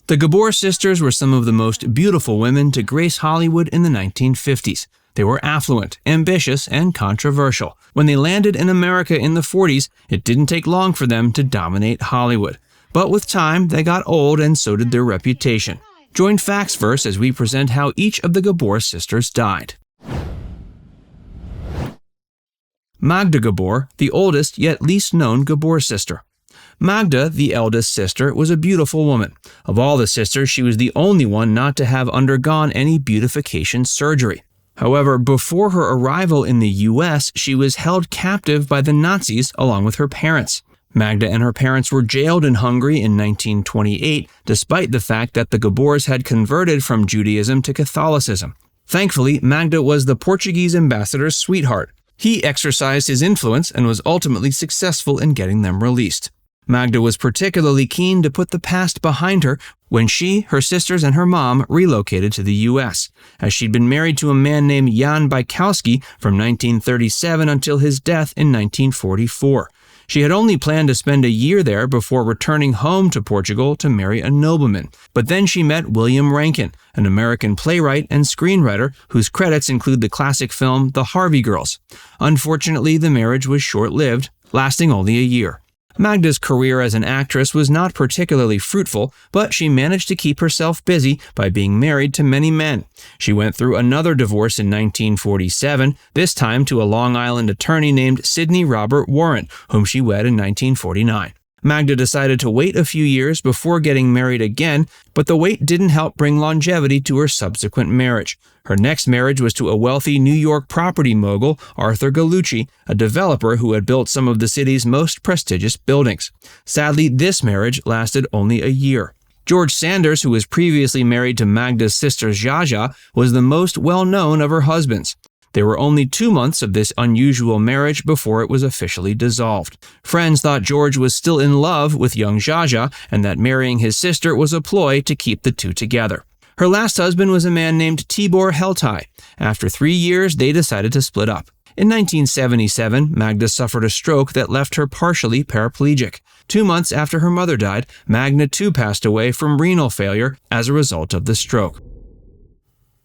The Gabor sisters were some of the most beautiful women to grace Hollywood in the 1950s. They were affluent, ambitious, and controversial. When they landed in America in the 40s, it didn't take long for them to dominate Hollywood. But with time, they got old and so did their reputation. Join Factsverse as we present how each of the Gabor sisters died. Magda Gabor, the oldest yet least known Gabor sister. Magda, the eldest sister, was a beautiful woman. Of all the sisters, she was the only one not to have undergone any beautification surgery. However, before her arrival in the U.S., she was held captive by the Nazis along with her parents. Magda and her parents were jailed in Hungary in 1928, despite the fact that the Gabors had converted from Judaism to Catholicism. Thankfully, Magda was the Portuguese ambassador's sweetheart. He exercised his influence and was ultimately successful in getting them released. Magda was particularly keen to put the past behind her when she, her sisters, and her mom relocated to the U.S., as she'd been married to a man named Jan Bajkowski from 1937 until his death in 1944. She had only planned to spend a year there before returning home to Portugal to marry a nobleman. But then she met William Rankin, an American playwright and screenwriter whose credits include the classic film The Harvey Girls. Unfortunately, the marriage was short-lived, lasting only a year. Magda's career as an actress was not particularly fruitful, but she managed to keep herself busy by being married to many men. She went through another divorce in 1947, this time to a Long Island attorney named Sidney Robert Warren, whom she wed in 1949. Magda decided to wait a few years before getting married again, but the wait didn't help bring longevity to her subsequent marriage. Her next marriage was to a wealthy New York property mogul, Arthur Gallucci, a developer who had built some of the city's most prestigious buildings. Sadly, this marriage lasted only a year. George Sanders, who was previously married to Magda's sister Zsa Zsa, was the most well-known of her husbands. There were only 2 months of this unusual marriage before it was officially dissolved. Friends thought George was still in love with young Zsa Zsa and that marrying his sister was a ploy to keep the two together. Her last husband was a man named Tibor Heltai. After 3 years, they decided to split up. In 1977, Magda suffered a stroke that left her partially paraplegic. 2 months after her mother died, Magda too passed away from renal failure as a result of the stroke.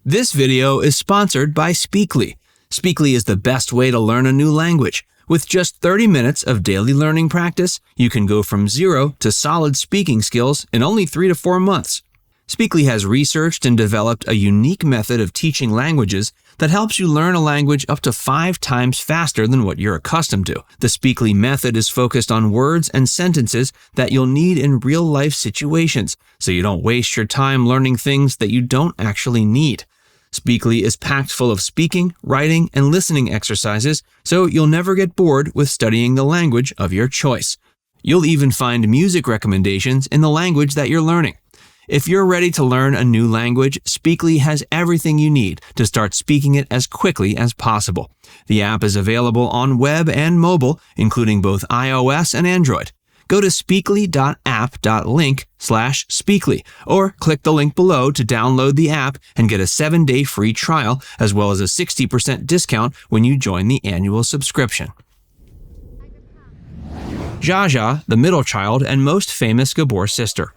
This video is sponsored by Speakly. Speakly is the best way to learn a new language. With just 30 minutes of daily learning practice, you can go from zero to solid speaking skills in only 3 to 4 months. Speakly has researched and developed a unique method of teaching languages that helps you learn a language up to 5 times faster than what you're accustomed to. The Speakly method is focused on words and sentences that you'll need in real-life situations, so you don't waste your time learning things that you don't actually need. Speakly is packed full of speaking, writing, and listening exercises, so you'll never get bored with studying the language of your choice. You'll even find music recommendations in the language that you're learning. If you're ready to learn a new language, Speakly has everything you need to start speaking it as quickly as possible. The app is available on web and mobile, including both iOS and Android. Go to speakly.app.link/speakly or click the link below to download the app and get a 7-day free trial as well as a 60% discount when you join the annual subscription. Zsa Zsa, the middle child and most famous Gabor sister.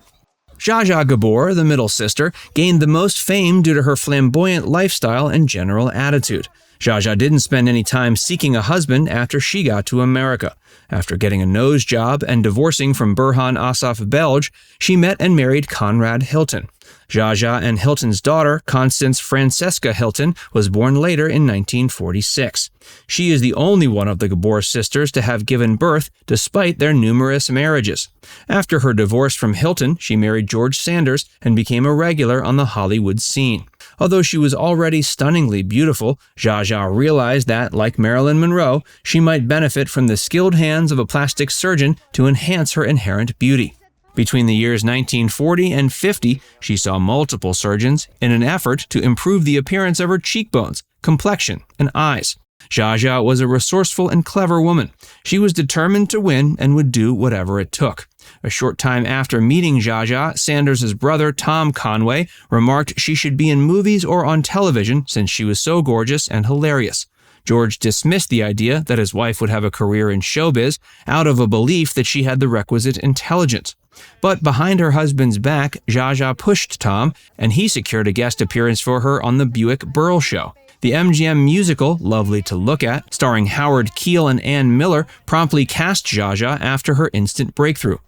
Zsa Zsa Gabor, the middle sister, gained the most fame due to her flamboyant lifestyle and general attitude. Zsa Zsa didn't spend any time seeking a husband after she got to America. After getting a nose job and divorcing from Burhan Asaf Belge, she met and married Conrad Hilton. Zsa Zsa and Hilton's daughter, Constance Francesca Hilton, was born later in 1946. She is the only one of the Gabor sisters to have given birth despite their numerous marriages. After her divorce from Hilton, she married George Sanders and became a regular on the Hollywood scene. Although she was already stunningly beautiful, Zsa Zsa realized that, like Marilyn Monroe, she might benefit from the skilled hands of a plastic surgeon to enhance her inherent beauty. Between the years 1940 and 50, she saw multiple surgeons in an effort to improve the appearance of her cheekbones, complexion, and eyes. Zsa Zsa was a resourceful and clever woman. She was determined to win and would do whatever it took. A short time after meeting Zsa Zsa, Sanders' brother Tom Conway remarked she should be in movies or on television since she was so gorgeous and hilarious. George dismissed the idea that his wife would have a career in showbiz out of a belief that she had the requisite intelligence. But behind her husband's back, Zsa Zsa pushed Tom, and he secured a guest appearance for her on the Buick-Burrell Show. The MGM musical, Lovely to Look At, starring Howard Keel and Ann Miller, promptly cast Zsa Zsa after her instant breakthrough.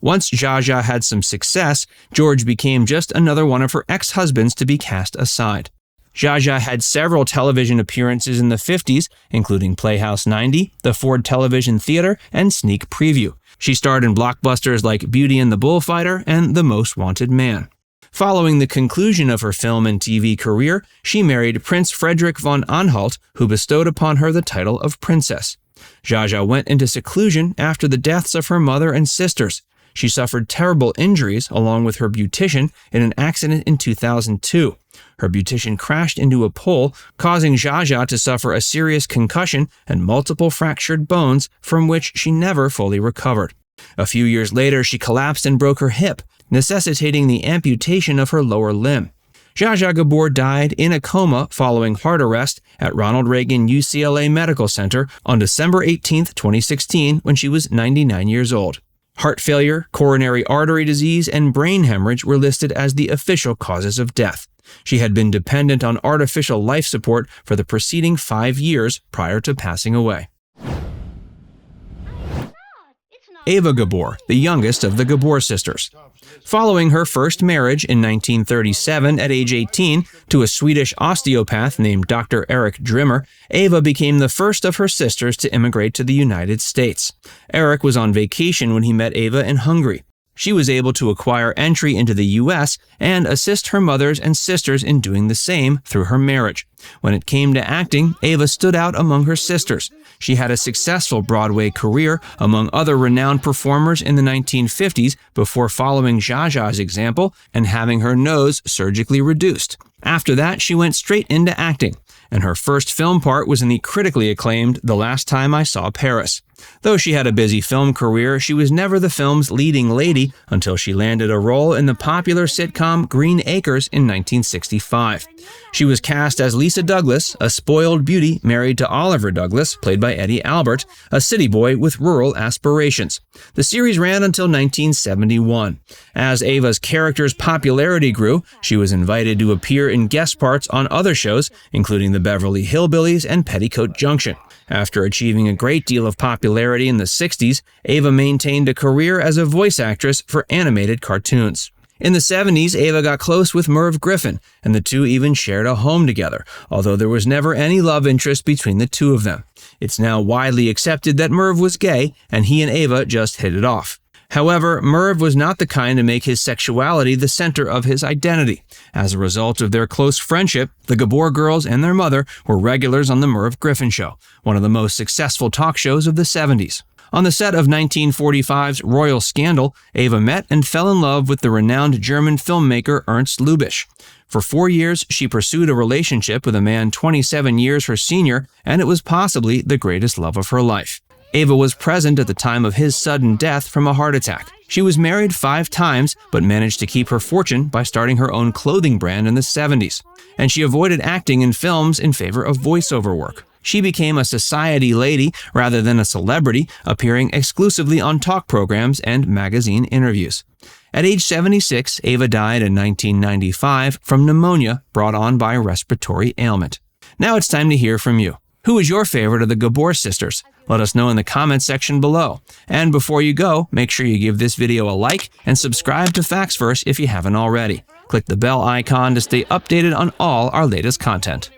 Once Zsa Zsa had some success, George became just another one of her ex-husbands to be cast aside. Zsa Zsa had several television appearances in the 50s, including Playhouse 90, the Ford Television Theater, and Sneak Preview. She starred in blockbusters like Beauty and the Bullfighter and The Most Wanted Man. Following the conclusion of her film and TV career, she married Prince Frederick von Anhalt, who bestowed upon her the title of princess. Zsa Zsa went into seclusion after the deaths of her mother and sisters. She suffered terrible injuries along with her beautician in an accident in 2002. Her beautician crashed into a pole, causing Zsa Zsa to suffer a serious concussion and multiple fractured bones from which she never fully recovered. A few years later, she collapsed and broke her hip, necessitating the amputation of her lower limb. Zsa Zsa Gabor died in a coma following heart arrest at Ronald Reagan UCLA Medical Center on December 18, 2016, when she was 99 years old. Heart failure, coronary artery disease, and brain hemorrhage were listed as the official causes of death. She had been dependent on artificial life support for the preceding 5 years prior to passing away. Eva Gabor, the youngest of the Gabor sisters. Following her first marriage in 1937 at age 18 to a Swedish osteopath named Dr. Eric Drimmer, Eva became the first of her sisters to immigrate to the United States. Eric was on vacation when he met Eva in Hungary. She was able to acquire entry into the U.S. and assist her mothers and sisters in doing the same through her marriage. When it came to acting, Eva stood out among her sisters. She had a successful Broadway career among other renowned performers in the 1950s before following Zsa Zsa's example and having her nose surgically reduced. After that, she went straight into acting, and her first film part was in the critically acclaimed The Last Time I Saw Paris. Though she had a busy film career, she was never the film's leading lady until she landed a role in the popular sitcom Green Acres in 1965. She was cast as Lisa Douglas, a spoiled beauty married to Oliver Douglas, played by Eddie Albert, a city boy with rural aspirations. The series ran until 1971. As Eva's character's popularity grew, she was invited to appear in guest parts on other shows, including The Beverly Hillbillies and Petticoat Junction. After achieving a great deal of popularity in the 60s, Eva maintained a career as a voice actress for animated cartoons. In the 70s, Eva got close with Merv Griffin, and the two even shared a home together, although there was never any love interest between the two of them. It's now widely accepted that Merv was gay, and he and Eva just hit it off. However, Merv was not the kind to make his sexuality the center of his identity. As a result of their close friendship, the Gabor girls and their mother were regulars on The Merv Griffin Show, one of the most successful talk shows of the 70s. On the set of 1945's Royal Scandal, Eva met and fell in love with the renowned German filmmaker Ernst Lubitsch. For 4 years, she pursued a relationship with a man 27 years her senior, and it was possibly the greatest love of her life. Eva was present at the time of his sudden death from a heart attack. She was married 5 times, but managed to keep her fortune by starting her own clothing brand in the 70s. And she avoided acting in films in favor of voiceover work. She became a society lady rather than a celebrity, appearing exclusively on talk programs and magazine interviews. At age 76, Eva died in 1995 from pneumonia brought on by a respiratory ailment. Now it's time to hear from you. Who is your favorite of the Gabor sisters? Let us know in the comments section below. And before you go, make sure you give this video a like and subscribe to FactsVerse if you haven't already. Click the bell icon to stay updated on all our latest content.